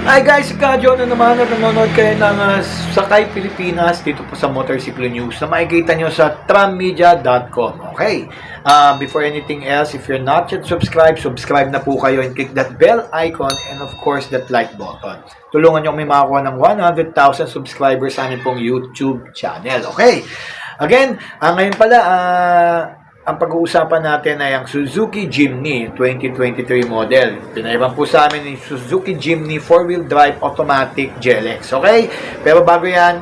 Hi guys, Kadyo na naman at nanonood kayo ng Sakay Pilipinas dito po sa Motorcycle News na makikita nyo sa trammedia.com. Okay, before anything else, if you're not yet subscribed, subscribe na po kayo and click that bell icon and of course that like button. Tulungan nyo kami makakuha ng 100,000 subscribers sa aming pong YouTube channel. Okay, again, ngayon pala, ang pag-uusapan natin ay ang Suzuki Jimny 2023 model. Pinaiban po sa amin yung Suzuki Jimny 4-wheel drive automatic GLX. Okay? Pero bago yan,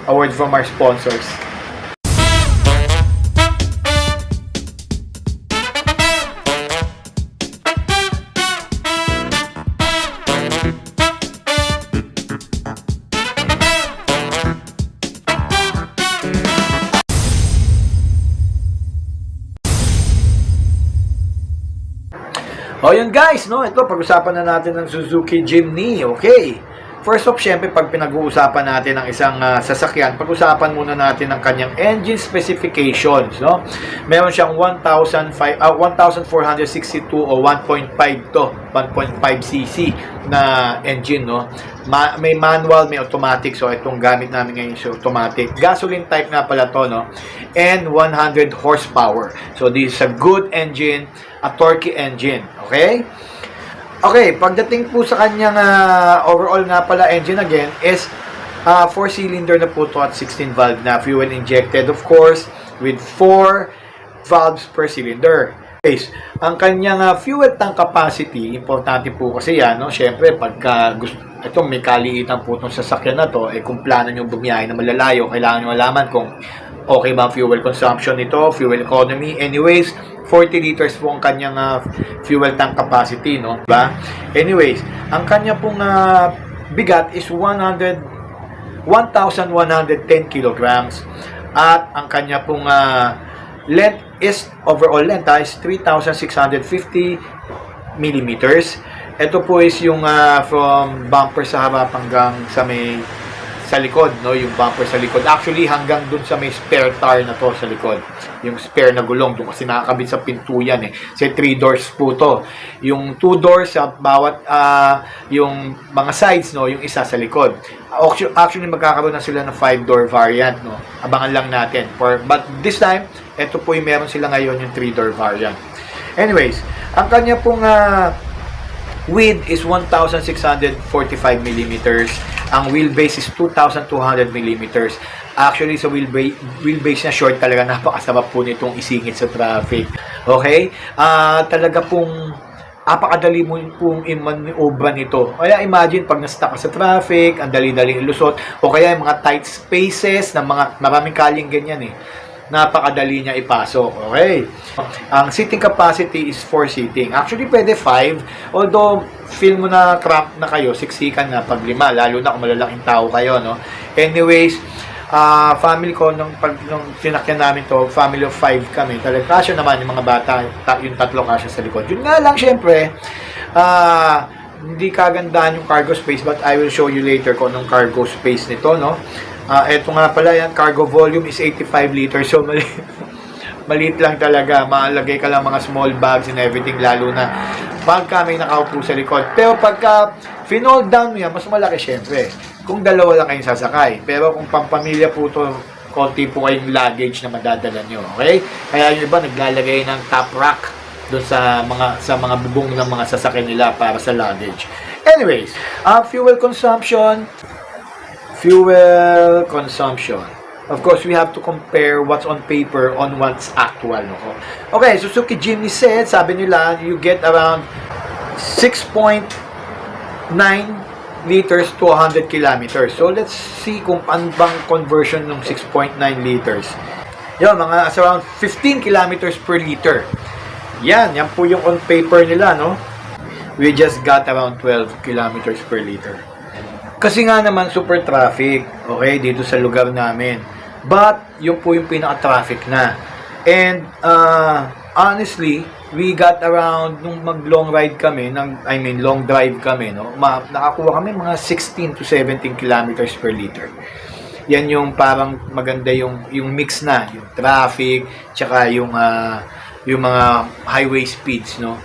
a word from our sponsors. O yun guys, no? Ito, pag-usapan na natin ng Suzuki Jimny. Okay. First off, syempre, pag pinag-uusapan natin ng isang sasakyan, pag-usapan muna natin ng kanyang engine specifications, no? Meron siyang 1,462 o 1.5 to 1.5cc na engine, no? May manual, may automatic. So, itong gamit namin ngayon is automatic. Gasoline type nga pala to, no? And 100 horsepower. So, this is a good engine, a torquey engine. Okay? Okay, pagdating po sa kanyang overall nga pala engine again is 4-cylinder na po to at 16 valve na fuel injected, of course, with 4 valves per cylinder. Okay, ang kanyang fuel tank capacity, importante po kasi yan, no? Syempre, pagka ito may kaliitan po itong sasakyan na to, kung plano nyo bumiyahe na malalayo, kailangan nyo malaman kung okay ba ang fuel consumption nito, fuel economy. Anyways, 40 liters po ang kanyang fuel tank capacity, no? Diba? Anyways, ang kanya pong bigat is 1,110 kilograms at ang kanya pong length is, overall length is 3,650 millimeters. Ito po is yung from bumper sa harap hanggang sa likod, no? Yung bumper sa likod. Actually, hanggang dun sa may spare tire na to sa likod. Yung spare na gulong, dun kasi nakakabit sa pinto yan, Kasi 3 doors po to. Yung 2 doors sa bawat, yung mga sides, no? Yung isa sa likod. Actually, magkakaroon na sila ng 5-door variant, no? Abangan lang natin. But this time, ito po yung meron sila ngayon, yung 3-door variant. Anyways, ang kanya pong width is 1,645 millimeters. Ang wheelbase is 2,200 millimeters. Actually, sa wheelbase na short talaga, napakasarap po nitong isingit sa traffic. Okay? Talaga pong apakadali mo pong i-maneuver nito. Kaya imagine, pag na-stuck ka sa traffic, ang dali-dali ilusot, o kaya yung mga tight spaces, na maraming kaling ganyan, napakadali niya ipasok. Okay? Ang seating capacity is 4 seating. Actually, pwede 5. Although, feel mo na cramp na kayo, siksikan na pag 5. Lalo na kung malalaking tao kayo, no? Anyways, family ko, nung sinakyan namin to, family of 5 kami. Talaga, kasya naman yung mga bata, yung 3 kasya sa likod. Yun nga lang, syempre, hindi kagandahan yung cargo space, but I will show you later kung anong cargo space nito, no? Ito nga pala yan, cargo volume is 85 liters. So, maliit lang talaga. Malagay ka lang mga small bags and everything, lalo na pagka may nakaupo sa likod. Pero pagka finold down mo yan, mas malaki syempre. Kung dalawa lang kayong sasakay. Pero kung pampamilya po ito, konti po kayong luggage na madadala nyo. Okay? Kaya yung iba naglalagay ng top rack doon sa mga bubong ng mga sasakyan nila para sa luggage. Anyways, fuel consumption. Of course, we have to compare what's on paper on what's actual. No? Okay, Suzuki Jimny said, sabi nila, you get around 6.9 liters to 100 kilometers. So, let's see kung ano bang conversion ng 6.9 liters. Yan, around 15 kilometers per liter. Yan po yung on paper nila, no? We just got around 12 kilometers per liter. Kasi nga naman, super traffic, okay, dito sa lugar namin. But, yun po yung pinaka-traffic na. And, honestly, we got around, nung mag-long ride kami, long drive kami, no? Nakakuha kami mga 16 to 17 kilometers per liter. Yan yung parang maganda yung mix na, yung traffic, tsaka yung mga highway speeds, no?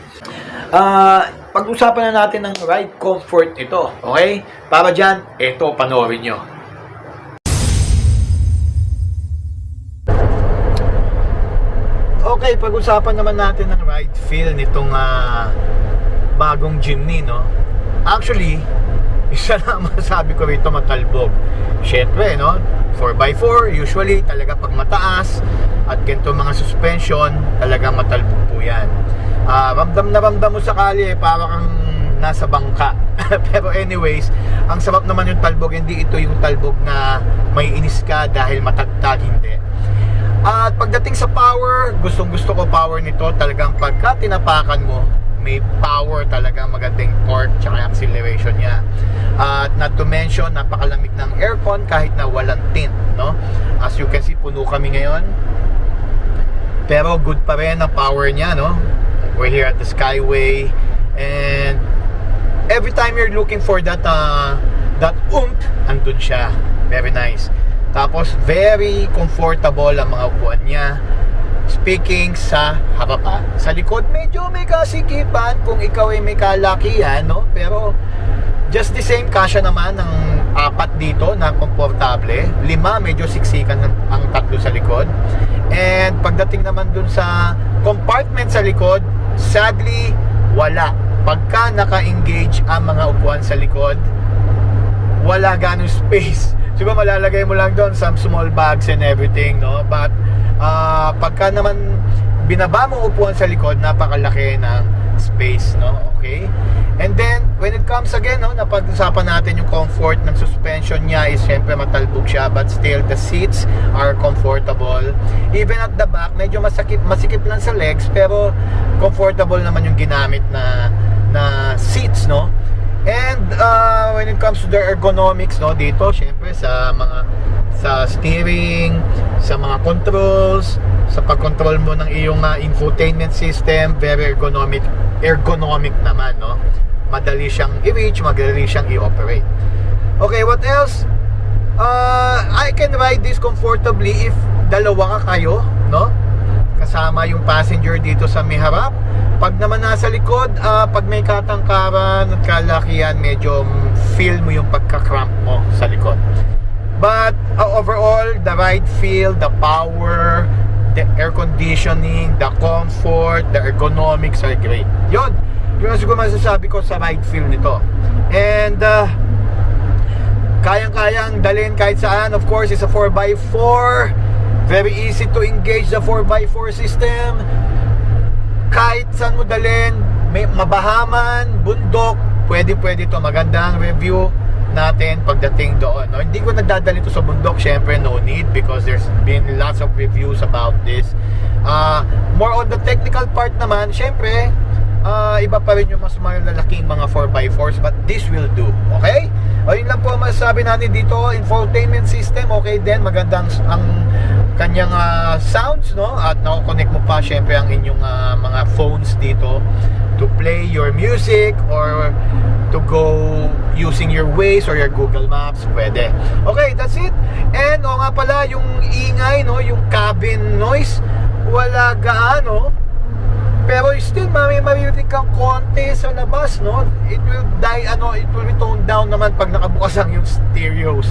pag-usapan na natin ng ride comfort nito. Okay? Para dyan, ito, panoorin nyo. Okay, pag-usapan naman natin ng ride feel nitong bagong Jimny, no? Actually, isa lang masabi ko rito, matalbog. Syempre, no? 4x4, usually talaga pag mataas at ganito mga suspension, talaga matalbog po yan. Ramdam na ramdam mo sa kalye, para kang nasa bangka. Pero anyways, ang sarap naman yung talbog. Hindi ito yung talbog na may inis ka dahil matagtag, hindi. At pagdating sa power, gustong gusto ko power nito. Talagang pagka tinapakan mo, may power talaga, magandang torque tsaka acceleration niya. At not to mention, napakalamig ng aircon kahit na walang tint, no? As you can see, puno kami ngayon, pero good pa rin ang power niya, no? We're here at the Skyway, and every time you're looking for that oomph, andun siya. Very nice. Tapos very comfortable ang mga upuan niya. Speaking sa harapan, sa likod medyo may kasikipan kung ikaw ay may kalakihan, no? Pero just the same, kasya naman ng 4 dito na komportable. 5 medyo siksikan ang 3 sa likod. And pagdating naman dun sa compartment sa likod, sadly wala. Pagka naka-engage ang mga upuan sa likod, wala ganong space. Siguro malalagay mo lang doon some small bags and everything, no? But pagka naman binaba mo upuan sa likod, napakalaki ng space, no? Okay? And then when it comes again, no, napag-usapan natin yung comfort ng suspension niya is syempre matalbog siya, but still the seats are comfortable. Even at the back, medyo masikip lang sa legs, pero comfortable naman yung ginamit na seats, no? And when it comes to the ergonomics, no, dito syempre sa steering, sa mga controls, sa pag-control mo ng iyong infotainment system, very ergonomic naman, no? Madali siyang i-reach, madali siyang i-operate. Okay, what else? I can ride this comfortably if dalawa ka kayo, no? Kasama yung passenger dito sa may harap. Pag naman nasa likod, pag may katangkaran at kalakihan, medyo feel mo yung pagka-cramp mo sa likod. But overall, the ride feel, the power, the air conditioning, the comfort, the ergonomics are great. Yun yung siguro masasabi ko sa ride feel nito. And kayang-kayang dalhin kahit saan. Of course, it's a 4x4. Very easy to engage the 4x4 system. Kahit saan mo dalhin, may mabahaman, bundok, pwede to. Magandang review natin pagdating doon, no? Hindi ko nagdadala ito sa bundok, syempre no need, because there's been lots of reviews about this. More on the technical part naman, syempre iba pa rin yung mas malalaking mga 4x4s, but this will do. Okay? O yun lang po masasabi natin dito. Infotainment system, okay din, magandang ang kanyang sounds, no? At nako-connect mo pa syempre ang inyong mga phones dito to play your music or to go using your Waze or your Google Maps, pwede. Okay, that's it. And nga pala, yung ingay, no, yung cabin noise, wala gaano, pero still maririnig kang konti sa labas, no? It will be toned down naman pag nakabukas ang yung stereos.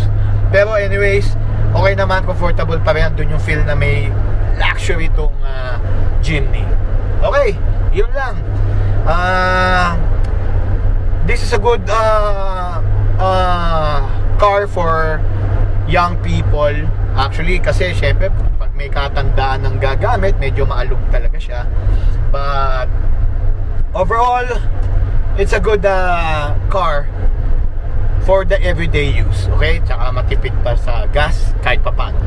Pero anyways, okay naman, comfortable pa rin. Doon yung feel na may luxury itong Jimny. Okay, yun lang. This is a good car for young people. Actually, kasi syempre pag may katandaan ng gagamit, medyo maalog talaga siya. But overall, it's a good car for the everyday use. Okay? Tsaka matipid pa sa gas kahit pa paano.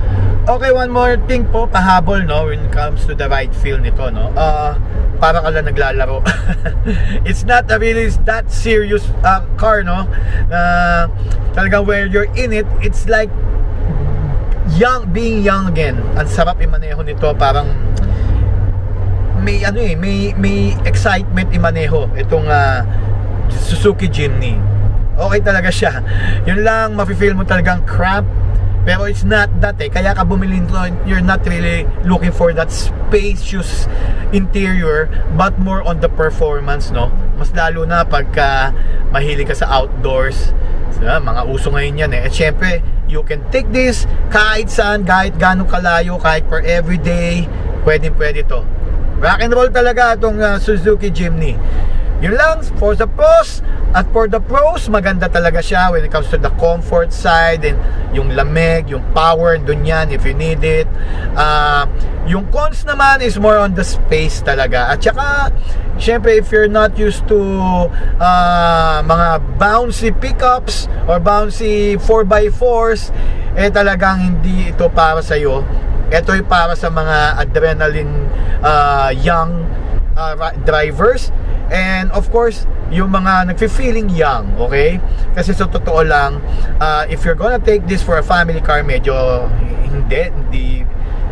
Okay, one more thing po, pahabol, no, when it comes to the ride feel nito, no. Para ka lang naglalaro. It's not a really that serious car, no. Talagang where you're in it, it's like being young again. Ang sarap imaneho nito, parang may may excitement imaneho itong Suzuki Jimny. Okay talaga siya. Yun lang, mafe-feel mo talagang cramp, pero it's not that kaya ka bumili nito. You're not really looking for that spacious interior, but more on the performance, no? Mas lalo na pagka mahilig ka sa outdoors. So, mga uso ngayon yan eh. At syempre, you can take this kahit saan, kahit gano'ng kalayo, kahit for everyday. Pwede to. Rock and roll talaga itong Suzuki Jimny. Yun lang for the pros. At for the pros, maganda talaga siya when it comes to the comfort side and yung lamig, yung power, dun yan if you need it. Yung cons naman is more on the space talaga. At saka, syempre if you're not used to mga bouncy pickups or bouncy 4x4s, eh talagang hindi ito para sa'yo. Ito ay para sa mga adrenaline young drivers. And of course, yung mga nagfe-feeling young, okay? Kasi sa totoo lang, if you're gonna take this for a family car, medyo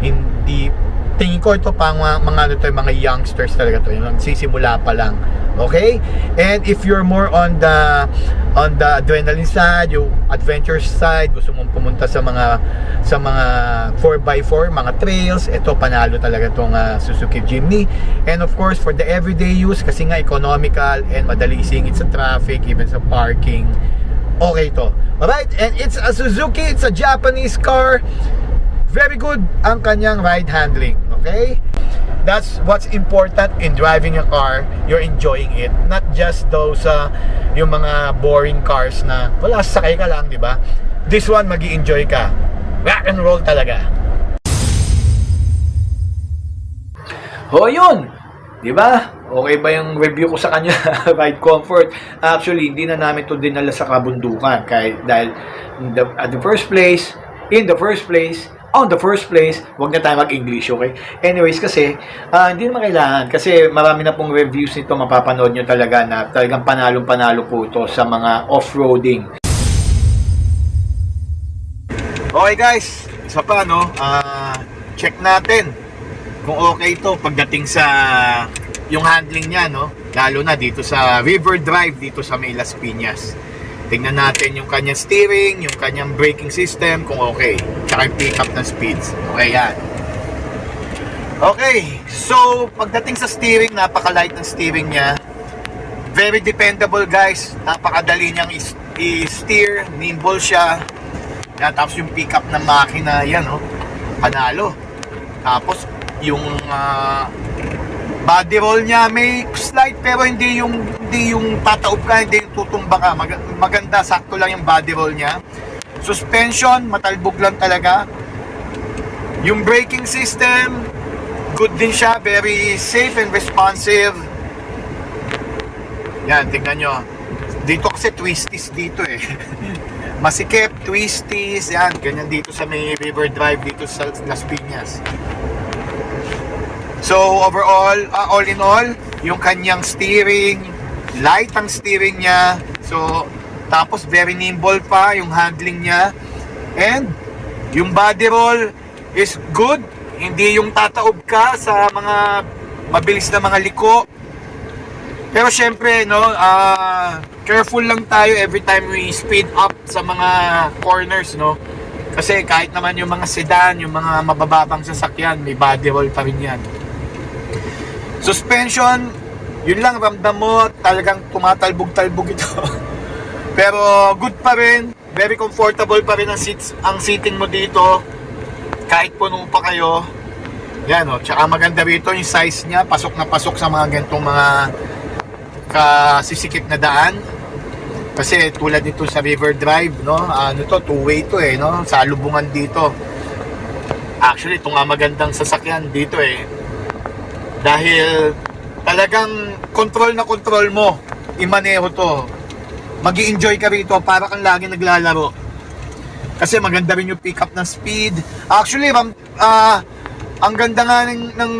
hindi tingin ko ito pang mga youngsters talaga to, yung nagsisimula pa lang. Okay? And if you're more on the adrenaline side, yung adventure side, gusto mong pumunta sa mga 4x4, mga trails, ito panalo talaga tong Suzuki Jimny. And of course, for the everyday use, kasi nga economical and madali isingit sa traffic, even sa parking, okay to. Alright? And it's a Suzuki, it's a Japanese car. Very good ang kanyang ride handling. Okay? That's what's important in driving a car. You're enjoying it. Not just those yung mga boring cars na wala, sakay ka lang, di ba? This one, magi-enjoy ka. Rock and roll talaga. Yun! Di ba? Okay ba yung review ko sa kanya? Ride comfort. Actually, hindi na namin to dinala sa kabundukan. Dahil on the first place, wag na tayo mag-English, okay? Anyways, kasi, hindi naman kailangan. Kasi marami na pong reviews nito, mapapanood nyo talaga na talagang panalong-panalo po ito sa mga off-roading. Okay guys, isa pa, no? Check natin kung okay ito pagdating sa yung handling niya, no? Lalo na dito sa River Drive, dito sa May Las Piñas. Tingnan natin yung kanyang steering, yung kanyang braking system, kung okay. Tsaka yung pick up ng speeds. Okay, yan. Okay, so pagdating sa steering, napaka-light ng steering niya. Very dependable guys. Napakadali niyang i-steer, nimble siya. Yan, tapos yung pick up ng makina, yan, oh, panalo. Tapos yung body roll niya may slight pero hindi yung tataob ka, hindi yung tutumba ka. Maganda, sakto lang yung body roll niya. Suspension, matalbog lang talaga. Yung braking system, good din siya, very safe and responsive. Yan, tingnan nyo. Dito kasi twisties dito eh. Masikip, twisties, yan, ganyan dito sa may River Drive dito sa Las Piñas. So overall, all in all, yung kanyang steering, light ang steering niya. So tapos very nimble pa yung handling niya. And yung body roll is good. Hindi yung tataob ka sa mga mabilis na mga liko. Pero syempre, no, careful lang tayo every time we speed up sa mga corners, no. Kasi kahit naman yung mga sedan, yung mga mabababang sasakyan, may body roll pa rin yan. Suspension, yun lang, ramdam mo, talagang tumatalbog-talbog ito. Pero good pa rin, very comfortable pa rin ang seating mo dito. Kahit puno pa kayo. Yan, oh, tsaka maganda rito yung size niya, pasok na pasok sa mga ganitong mga kasisikip na daan. Kasi tulad nito sa River Drive, no, ano to, two-way to eh, no, sa lubungan dito. Actually, ito nga magandang sasakyan dito eh. Dahil talagang control na control mo imaneho to. Magi-enjoy ka rito para kang lagi naglalaro. Kasi maganda rin yung pick up ng speed. Actually, ang ganda nga ng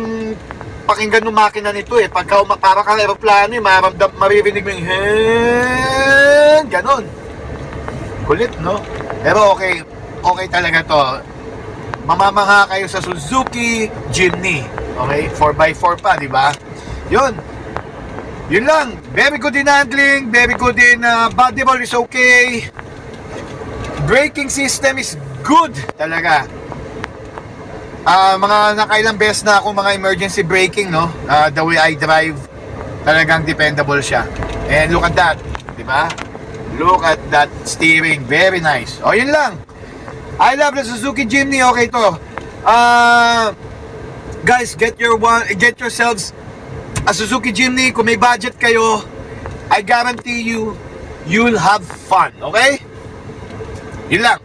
pakinggan ng makina nito eh. Pagka para kang aeroplano eh, maririnig mo yung ganon. Kulit, no? Pero okay talaga to. Mamamangha kayo sa Suzuki Jimny. Okay, 4x4 pa, di ba? Yun lang. Very good in handling, very good in body roll is okay. Braking system is good talaga. Mga nakailang beses na ako mga emergency braking, no? The way I drive. Talagang dependable siya. And look at that, di ba? Look at that steering, very nice. O, yun lang. I love the Suzuki Jimny. Okay to. Guys, get yourselves a Suzuki Jimny. Kung may budget kayo, I guarantee you, you'll have fun. Okay? Yun lang.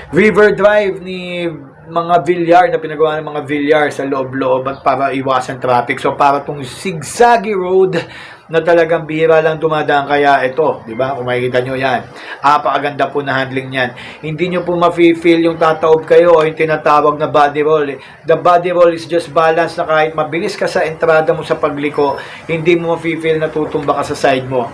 River Drive ni mga Villar na pinagawa ng mga Villar sa loob-loob at para iwasan traffic. So para tong zigzaggy road na talagang bihira lang dumadaan, kaya ito, di ba? Kung makikita nyo yan, apakaganda po na handling yan. Hindi nyo po mafe-feel yung tataob kayo o yung tinatawag na body roll. The body roll is just balance na kahit mabilis ka sa entrada mo sa pagliko, hindi mo mafe-feel na tutumba ka sa side mo.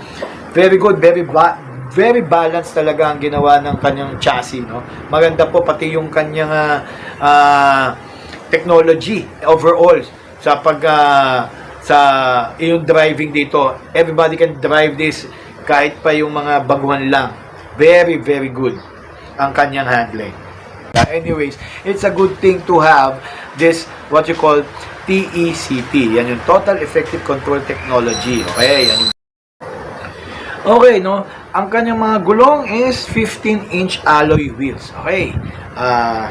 Very good, very balanced talaga ang ginawa ng kanyang chassis, no? Maganda po pati yung kanyang technology overall sa sa yung driving dito. Everybody can drive this, kahit pa yung mga baguhan lang. Very good ang kanyang handling. Anyways, it's a good thing to have this what you call TECT. Yan yung Total Effective Control Technology. Okay, yan yung okay, no? Ang kanyang mga gulong is 15-inch alloy wheels. Okay.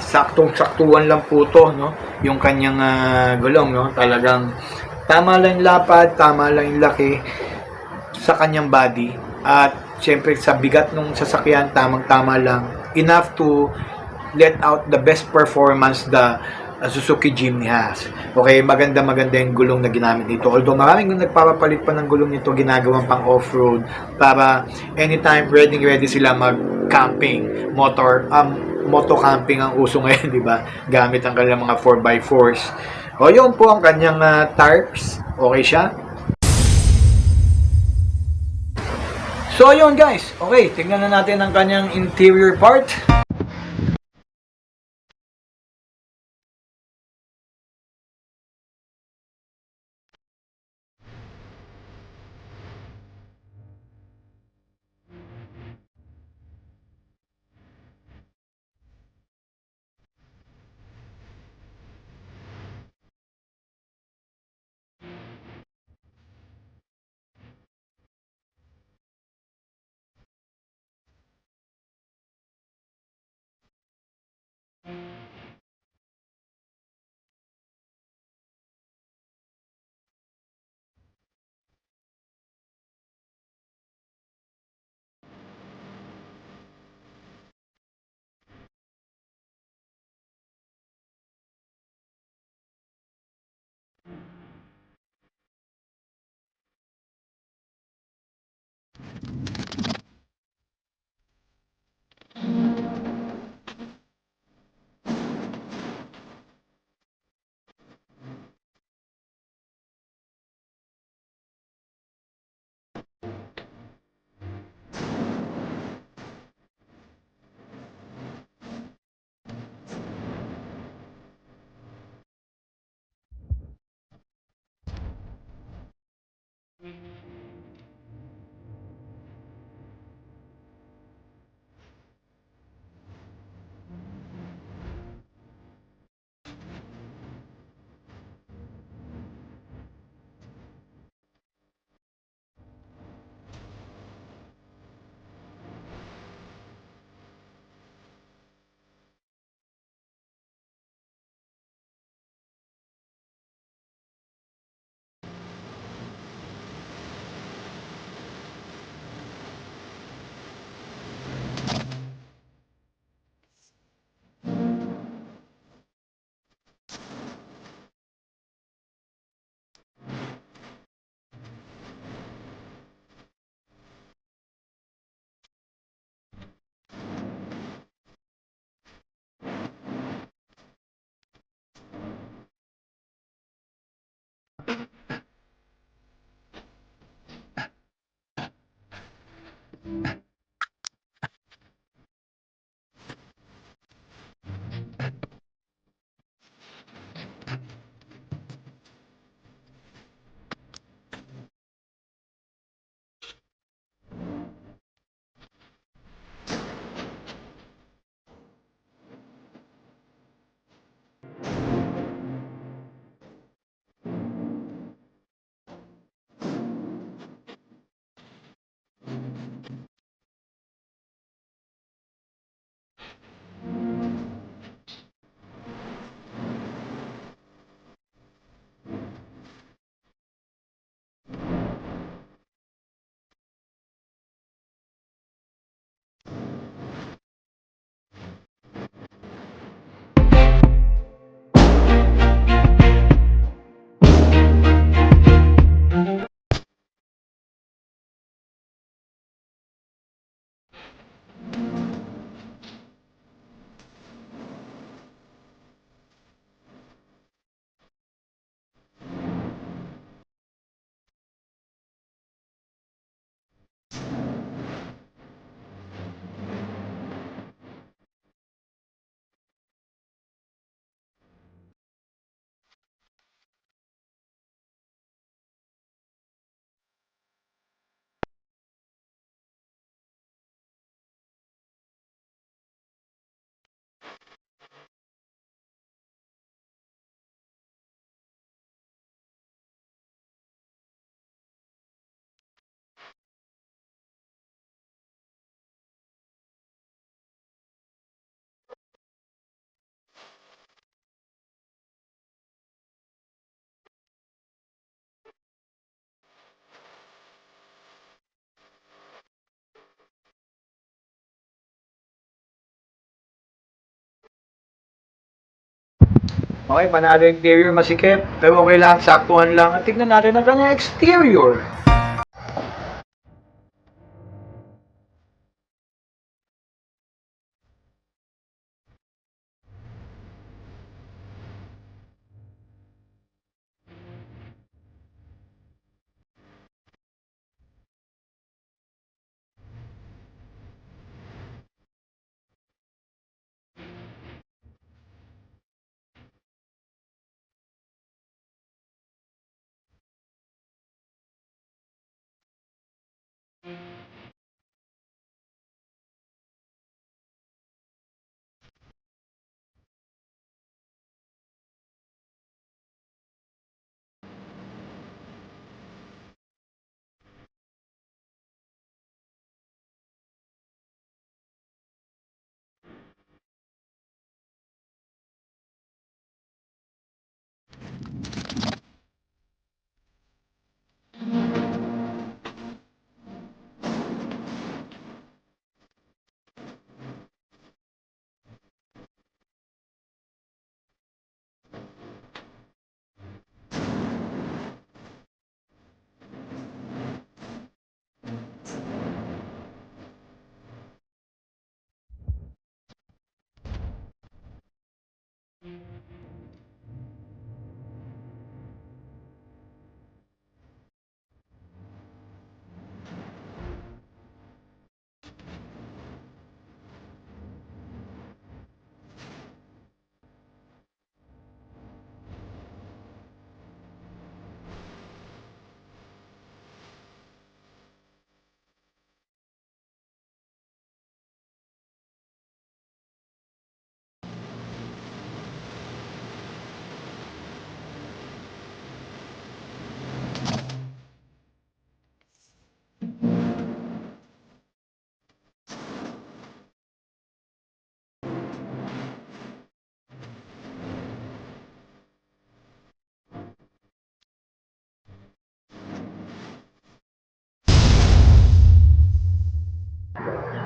Saktong-saktuan lang po to, no? Yung kanyang gulong, no? Talagang tama lang yung lapad, tama lang yung laki sa kanyang body. At syempre sa bigat ng sasakyan, tamang-tama lang. Enough to let out the best performance the Suzuki Jimny has. Okay, maganda yung gulong na ginamit nito. Although maraming nagpapapalit pa ng gulong nito, ginagawang pang off-road para anytime ready sila mag-camping. Moto camping ang uso ngayon, di ba? Gamit ang kanilang mga 4x4s. O, yun po ang kanyang tires. Okay siya. So, yun guys. Okay, tingnan na natin ang kanyang interior part. Okay, panalo interior masikip, pero okay lang, saktuhan lang. At tignan natin ang kanyang exterior.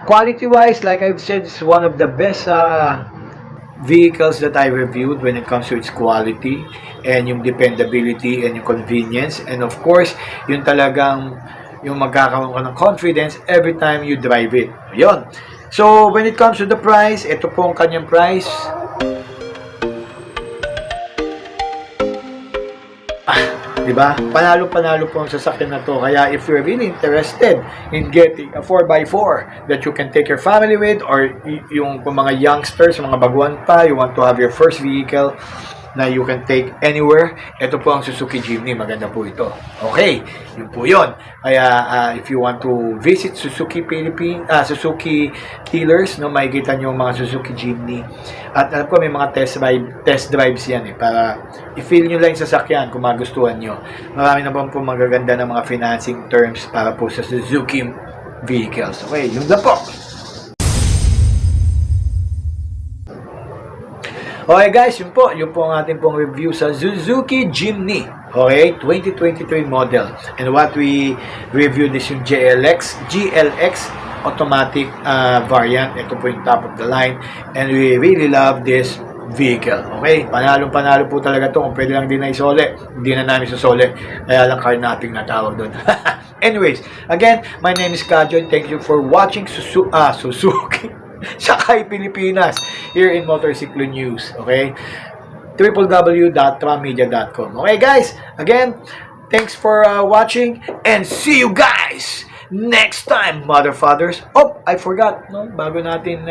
Quality-wise, like I've said, it's one of the best vehicles that I reviewed when it comes to its quality and yung dependability and yung convenience. And of course, yung talagang yung magkakaroon ka ng confidence every time you drive it. Yun. So, when it comes to the price, ito po ang kanyang price. Diba? Panalo-panalo po ang sasakyan na to. Kaya if you're really interested in getting a 4x4 that you can take your family with, or yung kung mga youngsters, mga baguhan pa, you want to have your first vehicle na you can take anywhere, ito po ang Suzuki Jimny. Maganda po ito. Okay, yun po yun. Kaya if you want to visit Suzuki Suzuki dealers, no, makikita nyo mga Suzuki Jimny. At alam ko may mga test drives yan para i-feel nyo lang yung sasakyan kung magustuhan nyo. Marami na po magaganda ng mga financing terms para po sa Suzuki vehicles. Okay, yun na po. Okay guys, yun po ang ating pong review sa Suzuki Jimny. Okay, 2023 model. And what we reviewed is yung GLX automatic variant. Ito po yung top of the line. And we really love this vehicle. Okay, panalo po talaga to. Kung pwede lang din na isole, hindi na namin susole. Kaya lang carnapping na tawag doon. Anyways, again, my name is Kajon. Thank you for watching Suzuki Sakay Pilipinas here in Motorcycle News. Okay, www.trammedia.com. Okay guys, again, thanks for watching and see you guys next time, mother fathers. Oh, I forgot, no, bago natin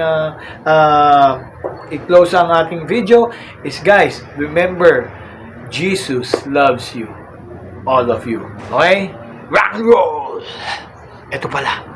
i-close ang ating video is, guys, remember, Jesus loves you, all of you. Okay, rock and roll. Ito pala,